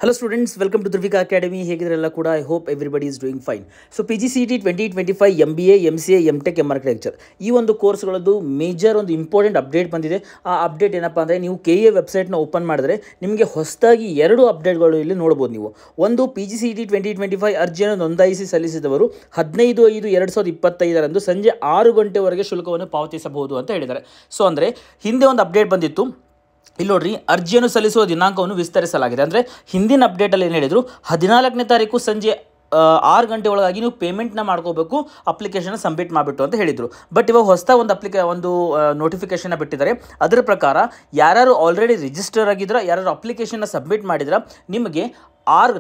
Hello students, welcome to Dhruvika Academy. ಹೇಗಿದ್ರೆಲ್ಲ ಕೂಡ I hope everybody is doing fine. So PGCET 2025 MBA, MCA, MTech, architecture ಈ ಒಂದು ಕೋರ್ಸ್ಗಳದ್ದು major ಒಂದು important update ಬಂದಿದೆ. ಆ update ಏನಪ್ಪ ಅಂದರೆ ನೀವು KA ವೆಬ್ಸೈಟ್ನ ಓಪನ್ ಮಾಡಿದ್ರೆ ನಿಮಗೆ ಹೊಸದಾಗಿ ಎರಡು ಅಪ್ಡೇಟ್ಗಳು ಇಲ್ಲಿ ನೋಡ್ಬೋದು. ನೀವು ಒಂದು PGCET 2025 ಅರ್ಜಿಯನ್ನು ನೋಂದಾಯಿಸಿ ಸಲ್ಲಿಸಿದವರು 15/5/2025 ಸಂಜೆ 6 ಗಂಟೆವರೆಗೆ ಶುಲ್ಕವನ್ನು ಪಾವತಿಸಬಹುದು ಅಂತ ಹೇಳಿದ್ದಾರೆ. ಸೊ ಅಂದರೆ ಹಿಂದೆ ಒಂದು ಅಪ್ಡೇಟ್ ಬಂದಿತ್ತು, ಇಲ್ಲಿ ನೋಡ್ರಿ, ಅರ್ಜಿಯನ್ನು ಸಲ್ಲಿಸುವ ದಿನಾಂಕವನ್ನು ವಿಸ್ತರಿಸಲಾಗಿದೆ. ಅಂದರೆ ಹಿಂದಿನ ಅಪ್ಡೇಟಲ್ಲಿ ಏನು ಹೇಳಿದರು, 14ನೇ ತಾರೀಕು ಸಂಜೆ 6 ಗಂಟೆ ಒಳಗಾಗಿ ನೀವು ಪೇಮೆಂಟ್ನ ಮಾಡ್ಕೋಬೇಕು, ಅಪ್ಲಿಕೇಶನ್ ಸಬ್ಮಿಟ್ ಮಾಡಿಬಿಟ್ಟು ಅಂತ ಹೇಳಿದರು. ಬಟ್ ಇವಾಗ ಹೊಸ ಒಂದು ನೋಟಿಫಿಕೇಶನ್ನ ಬಿಟ್ಟಿದ್ದಾರೆ. ಅದರ ಪ್ರಕಾರ ಯಾರು ಆಲ್ರೆಡಿ ರಿಜಿಸ್ಟರ್ ಆಗಿದ್ರೆ, ಯಾರು ಅಪ್ಲಿಕೇಶನ್ನ ಸಬ್ಮಿಟ್ ಮಾಡಿದ್ರೆ, ನಿಮಗೆ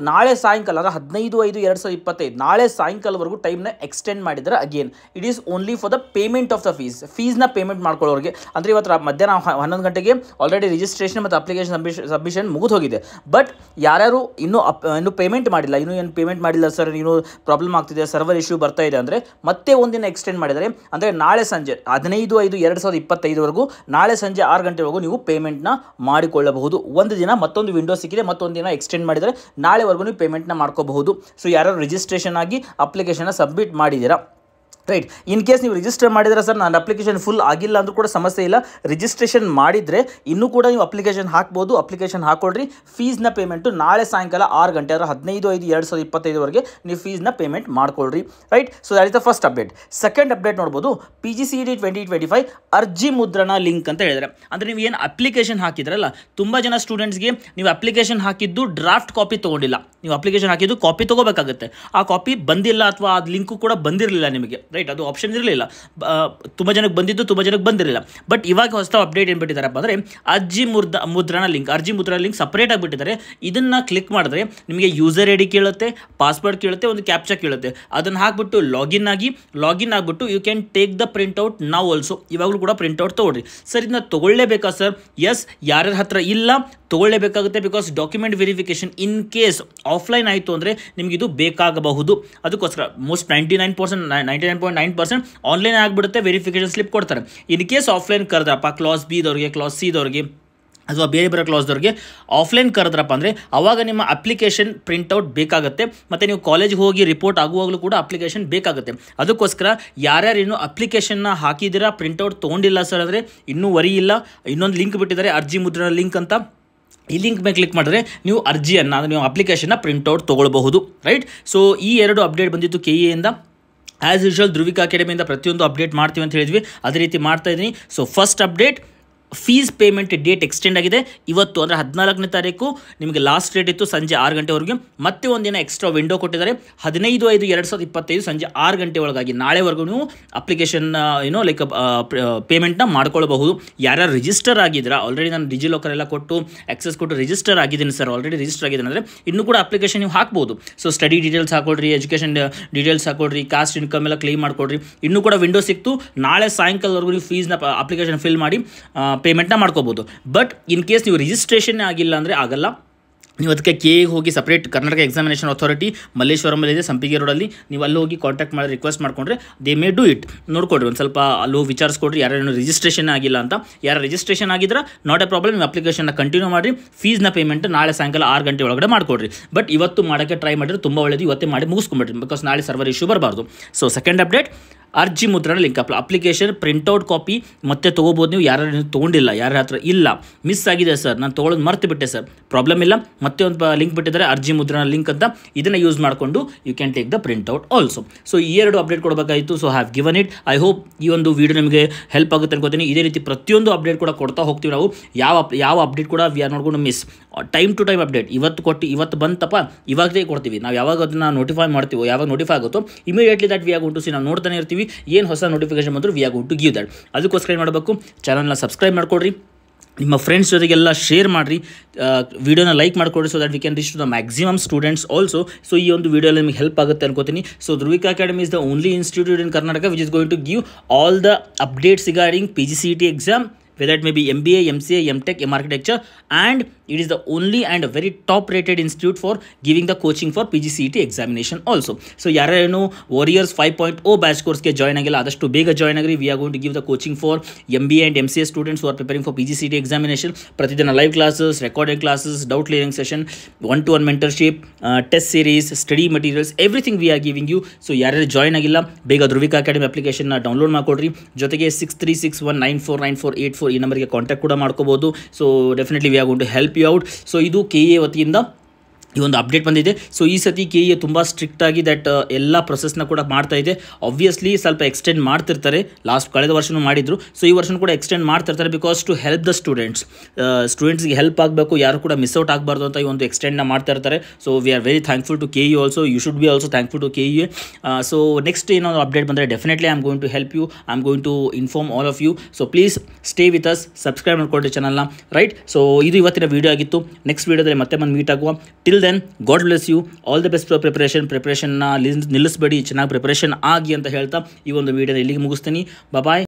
ನಾಳೆ ಸಾಯಂಕಾಲ ಅಂದರೆ 15/5/2025 ನಾಳೆ ಸಾಯಂಕಾಲವರೆಗೂ ಟೈಮ್ನ ಎಕ್ಸ್ಟೆಂಡ್ ಮಾಡಿದರೆ again it is only for the payment of the ಫೀಸ್ನ ಪೇಮೆಂಟ್ ಮಾಡ್ಕೊಳ್ಳೋರಿಗೆ. ಅಂದರೆ ಇವತ್ತು ಮಧ್ಯಾಹ್ನ 11 ಗಂಟೆಗೆ ಆಲ್ರೆಡಿ ರಿಜಿಸ್ಟ್ರೇಷನ್ ಮತ್ತು ಅಪ್ಲಿಕೇಶನ್ ಸಬ್ಮಿಷನ್ ಮುಗಿದು ಹೋಗಿದೆ. ಬಟ್ ಯಾರ್ಯಾರು ಇನ್ನೂ ಪೇಮೆಂಟ್ ಮಾಡಿಲ್ಲ, ಏನು ಪೇಮೆಂಟ್ ಮಾಡಿಲ್ಲ ಸರ್, ಇನ್ನೂ ಪ್ರಾಬ್ಲಮ್ ಆಗ್ತಿದೆ, ಸರ್ವರ್ ಇಶ್ಯೂ ಬರ್ತಾ ಇದೆ ಅಂದರೆ ಮತ್ತೆ ಒಂದಿನ ಎಕ್ಸ್ಟೆಂಡ್ ಮಾಡಿದರೆ, ಅಂದರೆ ನಾಳೆ ಸಂಜೆ 15/5/2025 ನಾಳೆ ಸಂಜೆ 6 ಗಂಟೆವರೆಗೂ ನೀವು ಪೇಮೆಂಟ್ನ ಮಾಡಿಕೊಳ್ಳಬಹುದು. ಒಂದು ದಿನ ಮತ್ತೊಂದು ವಿಂಡೋ ಸಿಕ್ಕಿದೆ, ಮತ್ತೊಂದು ದಿನ ಎಕ್ಸ್ಟೆಂಡ್ ಮಾಡಿದರೆ ನಾಳೆವರೆಗೂ ನೀವು ಪೇಮೆಂಟ್ನ ಮಾಡ್ಕೋಬಹುದು. ಸೊ ಯಾರು ರಿಜಿಸ್ಟ್ರೇಷನ್ ಆಗಿ ಅಪ್ಲಿಕೇಶನ್ನ ಸಬ್ಮಿಟ್ ಮಾಡಿದ್ದೀರಾ, ರೈಟ್, ಇನ್ ಕೇಸ್ ನೀವು ರಿಜಿಸ್ಟರ್ ಮಾಡಿದರೆ ಸರ್ ನನ್ನ ಅಪ್ಲಿಕೇಶನ್ ಫುಲ್ ಆಗಿಲ್ಲ ಅಂದರೂ ಕೂಡ ಸಮಸ್ಯೆ ಇಲ್ಲ, ರಿಜಿಸ್ಟ್ರೇಷನ್ ಮಾಡಿದರೆ ಇನ್ನೂ ಕೂಡ ನೀವು ಅಪ್ಲಿಕೇಶನ್ ಹಾಕ್ಬೋದು. ಅಪ್ಲಿಕೇಶನ್ ಹಾಕ್ಕೊಳ್ರಿ, ಫೀಸ್ನ ಪೇಮೆಂಟು ನಾಳೆ ಸಾಯಂಕಾಲ 6 ಗಂಟೆ ಅಂದರೆ 15/5/2025 ನೀವು ಫೀಸ್ನ ಪೇಮೆಂಟ್ ಮಾಡ್ಕೊಳ್ರಿ, right. So that is the first update. Second update ನೋಡ್ಬೋದು, PGCET 2025 ಅರ್ಜಿ ಮುದ್ರಣ ಲಿಂಕ್ ಅಂತ ಹೇಳಿದರೆ, ಅಂದರೆ ನೀವು ಏನು ಅಪ್ಲಿಕೇಶನ್ ಹಾಕಿದ್ರಲ್ಲ, ತುಂಬ ಜನ ಸ್ಟೂಡೆಂಟ್ಸ್ಗೆ ನೀವು ಅಪ್ಲಿಕೇಶನ್ ಹಾಕಿದ್ದು ಡ್ರಾಫ್ಟ್ ಕಾಪಿ ತೊಗೊಂಡಿಲ್ಲ, ನೀವು ಅಪ್ಲಿಕೇಶನ್ ಹಾಕಿದ್ದು ಕಾಪಿ ತೊಗೋಬೇಕಾಗುತ್ತೆ, ಆ ಕಾಪಿ ಬಂದಿಲ್ಲ ಅಥವಾ ಅದು ಲಿಂಕು ಕೂಡ ಬಂದಿರಲಿಲ್ಲ ನಿಮಗೆ, ರೈಟ್, ಅದು ಆಪ್ಷನ್ ಇರಲಿಲ್ಲ. ತುಂಬ ಜನಕ್ಕೆ ಬಂದಿದ್ದು, ತುಂಬ ಜನಕ್ಕೆ ಬಂದಿರಲಿಲ್ಲ. ಬಟ್ ಇವಾಗ ಹೊಸ ಅಪ್ಡೇಟ್ ಏನು ಬಿಟ್ಟಿದ್ದಾರಪ್ಪ ಅಂದರೆ ಅರ್ಜಿ ಮುದ್ರಣ ಲಿಂಕ್ ಸಪ್ರೇಟ್ ಆಗಿಬಿಟ್ಟಿದ್ದಾರೆ. ಇದನ್ನು ಕ್ಲಿಕ್ ಮಾಡಿದ್ರೆ ನಿಮಗೆ ಯೂಸರ್ ಐ ಡಿ ಕೇಳುತ್ತೆ, ಪಾಸ್ವರ್ಡ್ ಕೇಳುತ್ತೆ, ಒಂದು ಕ್ಯಾಪ್ಚಾ ಕೇಳುತ್ತೆ. ಅದನ್ನು ಹಾಕ್ಬಿಟ್ಟು ಲಾಗಿನ್ ಆಗಿಬಿಟ್ಟು you can take the printout ನಾವು ಆಲ್ಸೋ. ಇವಾಗಲೂ ಕೂಡ ಪ್ರಿಂಟ್ಔಟ್ ತೊಗೊಳ್ರಿ. ಸರ್ ಇದನ್ನ ತೊಗೊಳ್ಳೇಬೇಕಾ ಸರ್? ಎಸ್, ಯಾರ್ಯಾರ ಹತ್ರ ಇಲ್ಲ ತೊಗೊಳ್ಳೇಬೇಕಾಗುತ್ತೆ. Because document verification in case offline ಆಯಿತು ಅಂದರೆ ನಿಮಗೆ ಇದು ಬೇಕಾಗಬಹುದು. ಅದಕ್ಕೋಸ್ಕರ ಮೋಸ್ಟ್ 99.9% ಆನ್ಲೈನ್ ಆಗಿಬಿಡುತ್ತೆ, ವೆರಿಫಿಕೇಷನ್ ಸ್ಲಿಪ್ ಕೊಡ್ತಾರೆ. ಇನ್ ಕೇಸ್ ಆಫ್ಲೈನ್ ಕರೆದ್ರಪ್ಪ ಕ್ಲಾಸ್ ಬಿ ದವ್ರಿಗೆ, ಕ್ಲಾಸ್ ಸಿ ದವ್ರಿಗೆ ಅಥವಾ ಬೇರೆ ಕ್ಲಾಸ್ದವ್ರಿಗೆ ಆಫ್ಲೈನ್ ಕರೆದ್ರಪ್ಪ ಅಂದರೆ ಆವಾಗ ನಿಮ್ಮ ಅಪ್ಲಿಕೇಶನ್ ಪ್ರಿಂಟ್ಔಟ್ ಬೇಕಾಗುತ್ತೆ. ಮತ್ತು ನೀವು ಕಾಲೇಜ್ಗೆ ಹೋಗಿ ರಿಪೋರ್ಟ್ ಆಗುವಾಗಲೂ ಕೂಡ ಅಪ್ಲಿಕೇಶನ್ ಬೇಕಾಗುತ್ತೆ. ಅದಕ್ಕೋಸ್ಕರ ಯಾರ್ಯಾರು ಇನ್ನೂ ಅಪ್ಲಿಕೇಶನ್ನ ಹಾಕಿದ್ದೀರಾ, ಪ್ರಿಂಟ್ಔಟ್ ತೊಗೊಂಡಿಲ್ಲ ಸರ್ ಅಂದರೆ ಇನ್ನೂ ವರಿ ಇಲ್ಲ. ಇನ್ನೊಂದು ಲಿಂಕ್ ಬಿಟ್ಟಿದ್ದಾರೆ, ಅರ್ಜಿ ಮುದ್ರಣ ಲಿಂಕ್ ಅಂತ. ಈ ಲಿಂಕ್ ಮೇಲೆ ಕ್ಲಿಕ್ ಮಾಡಿದ್ರೆ ನೀವು ಅರ್ಜಿಯನ್ನು, ನೀವು ಅಪ್ಲಿಕೇಶನ್ನ ಪ್ರಿಂಟ್ಔಟ್ ತೊಗೊಳ್ಬಹುದು, ರೈಟ್. ಸೊ ಈ ಎರಡು ಅಪ್ಡೇಟ್ ಬಂದಿತ್ತು KA ಇಂದ. ಆ್ಯಸ್ ಯೂಶುವಲ್ ಧ್ರುವಿಕಾ ಅಕಾಡೆಮಿಯಿಂದ ಪ್ರತಿಯೊಂದು ಅಪ್ಡೇಟ್ ಮಾಡ್ತೀವಿ ಅಂತ ಹೇಳಿದ್ವಿ, ಅದೇ ರೀತಿ ಮಾಡ್ತಾ ಇದ್ದೀನಿ. So first update, fees payment date extend ಆಗಿದೆ. ಇವತ್ತು ಅಂದರೆ 14ನೇ ತಾರೀಕು ನಿಮಗೆ ಲಾಸ್ಟ್ ಡೇಟ್ ಇತ್ತು, ಸಂಜೆ 6 ಗಂಟೆವರೆಗೆ. ಮತ್ತೆ ಒಂದಿನ ಎಕ್ಸ್ಟ್ರಾ ವಿಂಡೋ ಕೊಟ್ಟಿದ್ದಾರೆ, 15/5/2025 ಸಂಜೆ 6 ಗಂಟೆ ಒಳಗಾಗಿ ನಾಳೆವರೆಗೂ ನೀವು ಅಪ್ಲಿಕೇಶನ್ ಪೇಮೆಂಟ್ನ ಮಾಡ್ಕೊಳ್ಬಹುದು. ಯಾರ್ಯಾರು ರಿಜಿಸ್ಟರ್ ಆಗಿದ್ದೀರಾ, ಆಲ್ರೆಡಿ ನಾನು ಡಿಜಿಲಾಕರ್ ಎಲ್ಲ ಕೊಟ್ಟು ಆಕ್ಸೆಸ್ ಕೊಟ್ಟು ರಿಜಿಸ್ಟರ್ ಆಗಿದ್ದೀನಿ ಸರ್, ಆಲ್ರೆಡಿ ರಿಜಿಸ್ಟರ್ ಆಗಿದ್ದೀನಿ ಅಂದರೆ ಇನ್ನೂ ಕೂಡ ಅಪ್ಲಿಕೇಶನ್ ನೀವು ಹಾಕ್ಬೋದು. ಸೊ ಸ್ಟಡಿ ಡೀಟೇಲ್ಸ್ ಹಾಕೊಳ್ರಿ, ಎಜುಕೇಷನ್ ಡೀಟೇಲ್ಸ್ ಹಾಕೊಳ್ರಿ, ಕಾಸ್ಟ್ ಇನ್ಕಮ್ ಎಲ್ಲ ಕ್ಲೇಮ್ ಮಾಡ್ಕೊಳ್ರಿ. ಇನ್ನೂ ಕೂಡ ವಿಂಡೋ ಸಿಕ್ತು, ನಾಳೆ ಸಾಯಂಕಾಲವರೆಗೂ ನೀವು ಫೀಸ್ನ ಅಪ್ಲಿಕೇಶನ್ ಫಿಲ್ ಮಾಡಿ ಪೇಮೆಂಟ್ನ ಮಾಡ್ಕೋಬೋದು. ಬಟ್ ಇನ್ ಕೇಸ್ ನೀವು ರಿಜಿಸ್ಟ್ರೇಷನ್ ಆಗಿಲ್ಲ ಅಂದರೆ ಆಗಲ್ಲ. ನೀವು ಅದಕ್ಕೆ KAಗೆ ಹೋಗಿ ಸಪ್ರೇಟ್ ಕರ್ನಾಟಕ ಎಕ್ಸಾಮಿನೇಷನ್ ಅಥಾರಿಟಿ ಮಲ್ಲೇಶ್ವರಮಲ್ಲಿದೆ, ಸಂಪಿಗೆ ರೋಡಲ್ಲಿ, ನೀವು ಅಲ್ಲಿ ಹೋಗಿ ಕಾಂಟ್ಯಾಕ್ಟ್ ಮಾಡಿ ರಿಕ್ವೆಸ್ಟ್ ಮಾಡ್ಕೊಂಡ್ರೆ ದೇ ಮೇ ಡೂ ಇಟ್. ನೋಡ್ಕೊಡ್ರಿ, ಒಂದು ಸ್ವಲ್ಪ ಅಲ್ಲಿ ಹೋಗಿ ವಿಚಾರಿಸ್ಕೊಡ್ರಿ ಯಾರು ರಿಜಿಸ್ಟ್ರೇಷನ್ ಆಗಿಲ್ಲ ಅಂತ. ಯಾರು ರಿಜಿಸ್ಟ್ರೇಷನ್ ಆಗಿದ್ರೆ ನಾಟ್ ಎ ಪ್ರಾಬ್ಲಮ್, ನೀವು ಅಪ್ಲಿಕೇಶನ್ನ ಕಂಟಿನ್ಯೂ ಮಾಡಿ, ಫೀಸ್ನ ಪೇಮೆಂಟ್ ನಾಳೆ ಸಾಯಂಕಾಲ 6 ಗಂಟೆ ಒಳಗಡೆ ಮಾಡಿಕೊಡ್ರಿ. ಬಟ್ ಇವತ್ತು ಮಾಡೋಕ್ಕೆ ಟ್ರೈ ಮಾಡಿದ್ರೆ ತುಂಬ ಒಳ್ಳೆಯದು, ಇವತ್ತೇ ಮಾಡಿ ಮುಗಿಸ್ಕೊಂಬಿಡ್ರಿ, ಬಿಕಾಸ್ ನಾಳೆ ಸರ್ವರ್ ಇಶ್ಯೂ ಬರಬಾರ್ದು. ಸೊ ಸೆಕೆಂಡ್ ಅಪ್ಡೇಟ್, ಅರ್ಜಿ ಮುದ್ರಣ ಲಿಂಕ್ ಅಪ್ಲಿಕೇಶನ್ ಪ್ರಿಂಟ್ಔಟ್ ಕಾಪಿ ಮತ್ತೆ ತೊಗೋಬೋದು. ನೀವು ಯಾರು ತೊಗೊಂಡಿಲ್ಲ, ಯಾರ ಹತ್ರ ಇಲ್ಲ, ಮಿಸ್ ಆಗಿದೆ ಸರ್, ನಾನು ತೊಗೊಳೋದು ಮರ್ತು ಬಿಟ್ಟೆ ಸರ್, ಪ್ರಾಬ್ಲಮ್ ಇಲ್ಲ, ಮತ್ತೆ ಒಂದು ಲಿಂಕ್ ಬಿಟ್ಟಿದ್ದಾರೆ ಅರ್ಜಿ ಮುದ್ರಣ ಲಿಂಕ್ ಅಂತ, ಇದನ್ನು ಯೂಸ್ ಮಾಡಿಕೊಂಡು you can take the printout also. So ಈ ಎರಡು ಅಪ್ಡೇಟ್ ಕೊಡಬೇಕಾಯಿತು. So have given it. I hope ಈ ಒಂದು ವಿಡಿಯೋ ನಿಮಗೆ ಹೆಲ್ಪ್ ಆಗುತ್ತೆ ಅನ್ಕೋತೀನಿ. ಇದೇ ರೀತಿ ಪ್ರತಿಯೊಂದು ಅಪ್ಡೇಟ್ ಕೂಡ ಕೊಡ್ತಾ ಹೋಗ್ತೀವಿ ನಾವು. ಯಾವ ಅಪ್ಡೇಟ್ ಕೂಡ ವಿ ಆರ್ ನೋಡ್ಕೊಂಡು miss. Time to time update ಇವತ್ತು ಬಂತಪ್ಪ, ಇವಾಗಲೇ ಕೊಡ್ತೀವಿ ನಾವು. ಯಾವಾಗ ಅದನ್ನು ನೋಟಿಫೈ ಮಾಡ್ತೀವೋ, ಯಾವಾಗ ನೋಟಿಫೈ ಆಗುತ್ತೋ immediately that we are going to see, ನಾವು ನೋಡ್ತಾನೆ ಇರ್ತೀವಿ ಏನು ಹೊಸ ನೋಟಿಫಿಕೇಶನ್ ಬಂದರೂ we are going to give that. ಅದಕ್ಕೋಸ್ಕರ ಏನು ಮಾಡಬೇಕು, ಚಾನಲ್ನ ಸಬ್ಸ್ಕ್ರೈಬ್ ಮಾಡ್ಕೊಡ್ರಿ, ನಿಮ್ಮ ಫ್ರೆಂಡ್ಸ್ ಜೊತೆಗೆಲ್ಲ ಶೇರ್ ಮಾಡಿರಿ, ವಿಡಿಯೋನ ಲೈಕ್ ಮಾಡಿಕೊಡ್ರಿ, so that we can reach to the maximum students also. So ಈ ಒಂದು ವಿಡಿಯೋಲಿ ನಿಮಗೆ ಹೆಲ್ಪ್ ಆಗುತ್ತೆ ಅನ್ಕೋತೀನಿ. So Dhruvika academy is the only institute in Karnataka which is going to give all the updates regarding PGCET exam, whether it may be MBA, MCA, MTech, architecture and It is the only and a very top rated institute for giving the coaching for PGCET examination also. So ಯಾರೇನು warriors 5.0 batch ಕೋರ್ಸ್ಗೆ join ಆಗಿಲ್ಲ ಆದಷ್ಟು ಬೇಗ join ಆಗಿರಿ. We are going to give the coaching for MBA and MCA students who are preparing for PGCET examination. ಪ್ರತಿದಿನ live classes, recorded classes, doubt clearing session, 1-to-1 mentorship, test series, study materials, everything we are giving you. So ಯಾರ್ಯಾರು join ಆಗಿಲ್ಲ ಬೇಗ ಧ್ರುವಿಕಾ academy ಅಪ್ಲಿಕೇಶನ್ನ download ಮಾಡ್ಕೊಡ್ರಿ. ಜೊತೆಗೆ 6361949484 ಈ ನಂಬರ್ಗೆ contact ಕೂಡ ಮಾಡ್ಕೋಬೋದು. So definitely we are going to help you out. So ಇದು KA ವತಿಯಿಂದ ಈ ಒಂದು ಅಪ್ಡೇಟ್ ಬಂದಿದೆ. ಸೊ ಈ ಸತಿ KA ತುಂಬ ಸ್ಟ್ರಿಕ್ಟಾಗಿ ದಟ್ ಎಲ್ಲ ಪ್ರೊಸೆಸ್ನ ಕೂಡ ಮಾಡ್ತಾ ಇದೆ. ಆಬ್ವಿಯಸ್ಲಿ ಸ್ವಲ್ಪ ಎಕ್ಸ್ಟೆಂಡ್ ಮಾಡ್ತಿರ್ತಾರೆ, ಕಳೆದ ವರ್ಷವೂ ಮಾಡಿದ್ರು. ಸೊ ಈ ವರ್ಷನೂ ಕೂಡ ಎಕ್ಸ್ಟೆಂಡ್ ಮಾಡ್ತಿರ್ತಾರೆ ಬಿಕಾಸ್ ಟು ಹೆಲ್ಪ್ ದ ಸ್ಟೂಡೆಂಟ್ಸ್ಗೆ ಹೆಲ್ಪ್ ಆಗಬೇಕು, ಯಾರು ಕೂಡ ಮಿಸ್ ಔಟ್ ಆಗಬಾರ್ದು ಅಂತ ಈ ಒಂದು ಎಕ್ಸ್ಟೆಂಡ್ನ ಮಾಡ್ತಾ ಇರ್ತಾರೆ. So we are very thankful to KA also. You should be also thankful to KA. So next ಏನಾದ್ರು ಅಪ್ಡೇಟ್ ಬಂದರೆ definitely I am going to help you, I am going to inform all of you. So please stay with us, subscribe ಮಾಡ್ಕೊಳ್ಳಿ ಚಾನಲ್ನ, right. So ಇದು ಇವತ್ತಿನ video ಆಗಿತ್ತು. Next ವೀಡಿಯೋದಲ್ಲಿ ಮತ್ತೆ ಬಂದು ಮೀಟ್ ಆಗುವ. Till then God bless you, all the best for ಪ್ರಿಪ್ರೇಷನ್ನ ನಿಲ್ಲಿಸಬೇಡಿ, ಚೆನ್ನಾಗಿ ಪ್ರಿಪ್ರೇಷನ್ ಆಗಿ ಅಂತ ಹೇಳ್ತಾ ಈ ಒಂದು ವೀಡಿಯೋನ ಇಲ್ಲಿಗೆ ಮುಗಿಸ್ತೀನಿ. ಬಾಯ್.